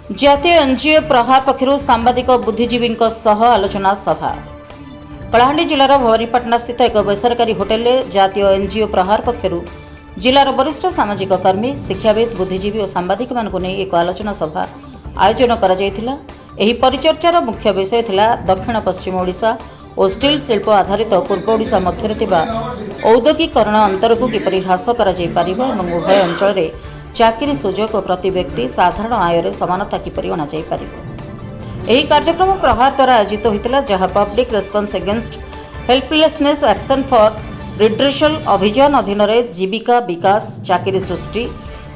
जातीय एनजीओ प्रहार पक्षर सांबादिक बुद्धिजीवी आलोचना सभा। कलाहांडी जिलार भवानीपाटना स्थित एक बेसरकारी होटेल में जातीय एनजीओ प्रहार पक्षर जिलार वरिष्ठ सामाजिक कर्मी, शिक्षाविद, बुद्धिजीवी और सांबादिक मानक नहीं एक आलोचना सभा आयोजन कर परिचर्चार मुख्य विषय थिला दक्षिण पश्चिम ओडिशा और स्टील शिल्प आधारित पूर्व ओडिशा मध्य औद्योगिकरण अंतर को किपरि ह्रास करा जाय पारिबो एवं उभय अंचल रे चाकरी सुजोग प्रति व्यक्ति साधारण आय समानता किपरि अणा जाय पारिबो। एही कार्यक्रम प्रहार द्वारा आयोजित होइतिला, जहां public response against helplessness action for redressal अभियान अधीन रे जीविका विकास, चाकरी सृष्टि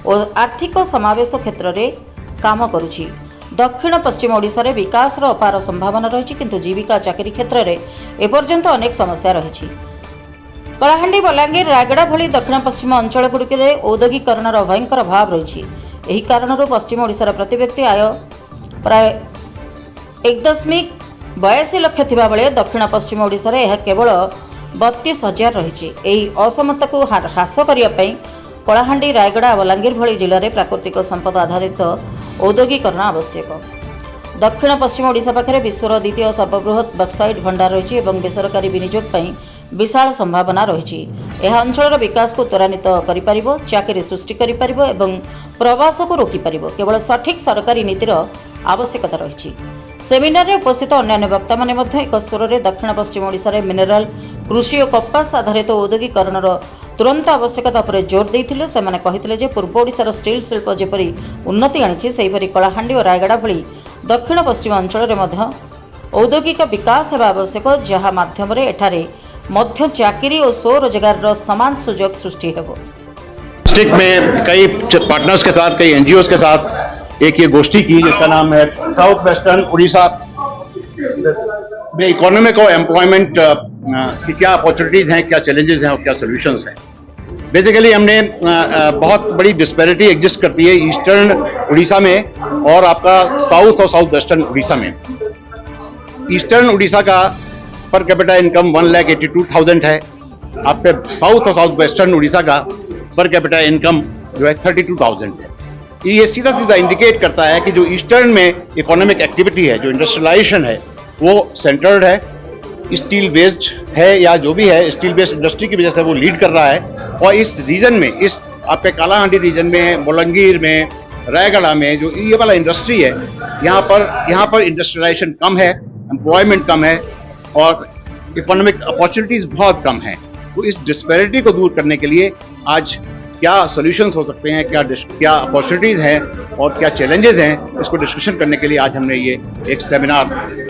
और आर्थिक समावेश क्षेत्र में काम करुछि। दक्षिण पश्चिम ओडिशा रे विकास रो अपार संभावना रही, किंतु जीविका चाकरी क्षेत्र में एपर्यंत अनेक समस्या रही। कलाहांडी, बलांगीर, रायगड़ा भली दक्षिण पश्चिम अंचल गुड़िक औद्योगिकरण भयंकर भाव रही। यही कारण पश्चिम ओडिशार प्रति व्यक्ति आय प्राय 1.82 लाख थिबा बेले दक्षिण पश्चिम ओडिशार यह केवल 32,000 रही। यही असमता को ह्रास करने कलाहांडी, रायगड़ा, बलांगीर भली जिले में प्राकृतिक संपद आधारित औद्योगिकरण आवश्यक। दक्षिण पश्चिम ओडिशा पाखे विश्वर द्वितीय सर्वबृहत बक्साइट भंडार रही और बेसरकारी विनियोग पर विशाल संभावना रही। यह अंचल विकास को त्वरान्वित कर चाकरी सृष्टि कर प्रवास को रोकीपर केवल सठिक सरकारी नीतिर आवश्यकता रही। सेमिनार में उपस्थित अन्य वक्ता माने एक स्वर में दक्षिण पश्चिम ओडिशा रे मिनेराल कृषि और कपास आधारित औद्योगिकरण तुरंत आवश्यकता पर जोर देते। से कहते पूर्व ओडिशार स्टील शिल्प जेपरी उन्नति आनी सेहीपरि कलाहांडी और रायगड़ा भली दक्षिण पश्चिम अंचल में औद्योगिक विकास होगा आवश्यक, जहाँ माध्यम एठारे मध्य चाकरी और स्वरोजगार समान सुजोग सृष्टि हो। डिस्ट्रिक्ट में कई पार्टनर्स के साथ, कई एनजीओज के साथ एक ये गोष्ठी की जिसका नाम है साउथ वेस्टर्न उड़ीसा में इकोनॉमिक और एम्प्लॉयमेंट की क्या अपॉर्चुनिटीज हैं, क्या चैलेंजेस हैं और क्या सोल्यूशंस हैं। बेसिकली हमने बहुत बड़ी डिस्पैरिटी एग्जिस्ट करती है ईस्टर्न उड़ीसा में और आपका साउथ और साउथ वेस्टर्न उड़ीसा में। ईस्टर्न उड़ीसा का पर कैपिटा इनकम 1,82,000 है। आपके साउथ और साउथ वेस्टर्न उड़ीसा का पर कैपिटा इनकम जो है 32,000 है। ये सीधा सीधा इंडिकेट करता है कि जो ईस्टर्न में इकोनॉमिक एक्टिविटी है, जो इंडस्ट्रियलाइजेशन है, वो सेंटर्ड है, स्टील बेस्ड है या जो भी है स्टील बेस्ड इंडस्ट्री की वजह से वो लीड कर रहा है। और इस रीजन में, इस आपके कालाहांडी रीजन में, बोलंगीर में, रायगढ़ में जो ये वाला इंडस्ट्री है, यहाँ पर इंडस्ट्रियलाइजेशन कम है, एम्प्लॉयमेंट कम है और इकोनॉमिक अपॉर्चुनिटीज बहुत कम है। तो इस डिस्पैरिटी को दूर करने के लिए आज क्या सॉल्यूशंस हो सकते हैं, क्या अपॉर्चुनिटीज हैं और क्या चैलेंजेस हैं, इसको डिस्कशन करने के लिए आज हमने ये एक सेमिनार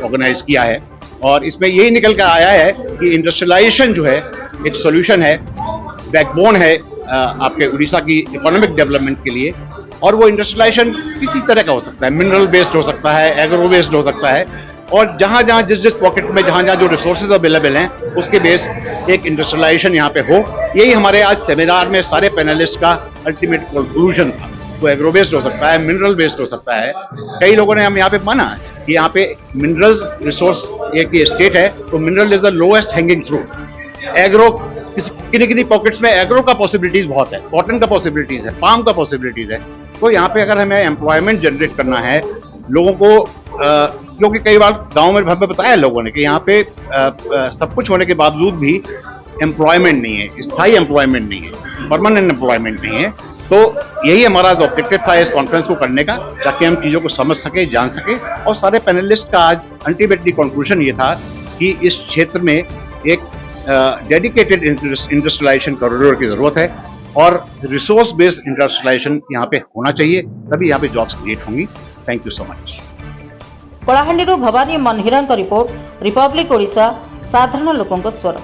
ऑर्गेनाइज किया है। और इसमें यही निकल कर आया है कि इंडस्ट्रियलाइजेशन जो है एक सॉल्यूशन है, बैकबोन है आपके उड़ीसा की इकोनॉमिक डेवलपमेंट के लिए। और वो इंडस्ट्रियलाइजेशन किसी तरह का हो सकता है, मिनरल बेस्ड हो सकता है, एग्रो बेस्ड हो सकता है, और जहाँ जहाँ जिस पॉकेट में जहाँ जहाँ जो रिसोर्सेज अवेलेबल हैं उसके बेस एक इंडस्ट्रियलाइजेशन यहाँ पे हो। यही हमारे आज सेमिनार में सारे पैनलिस्ट का अल्टीमेट कंक्लूजन था। वो एग्रो बेस्ड हो सकता है, मिनरल बेस्ड हो सकता है। कई लोगों ने हम यहाँ पे माना कि यहाँ पे मिनरल रिसोर्स एक स्टेट है तो mineral is the lowest hanging fruit. Agro किन्हीं पॉकेट्स में एग्रो का पॉसिबिलिटीज बहुत है, कॉटन का पॉसिबिलिटीज है, पाम का पॉसिबिलिटीज है। तो यहाँ पे अगर हमें एम्प्लॉयमेंट जनरेट करना है लोगों को, क्योंकि कई बार गांव में हमें बताया लोगों ने कि यहाँ पे सब कुछ होने के बावजूद भी एम्प्लॉयमेंट नहीं है, स्थायी एम्प्लॉयमेंट नहीं है, परमानेंट एम्प्लॉयमेंट नहीं है। तो यही हमारा ऑब्जेक्टिव था इस कॉन्फ्रेंस को करने का, ताकि हम चीज़ों को समझ सके, जान सके। और सारे पैनलिस्ट का आज अल्टीमेटली कंक्लूजन ये था कि इस क्षेत्र में एक डेडिकेटेड इंडस्ट्रियलाइजेशन कॉरिडोर की ज़रूरत है और रिसोर्स बेस्ड इंडस्ट्रियलाइजेशन यहाँ पे होना चाहिए, तभी यहाँ पे जॉब्स क्रिएट होंगी। Thank you so much. Kalahandi Bhawani Manhira report, Republic Odisha, साधारण लोकों स्वर।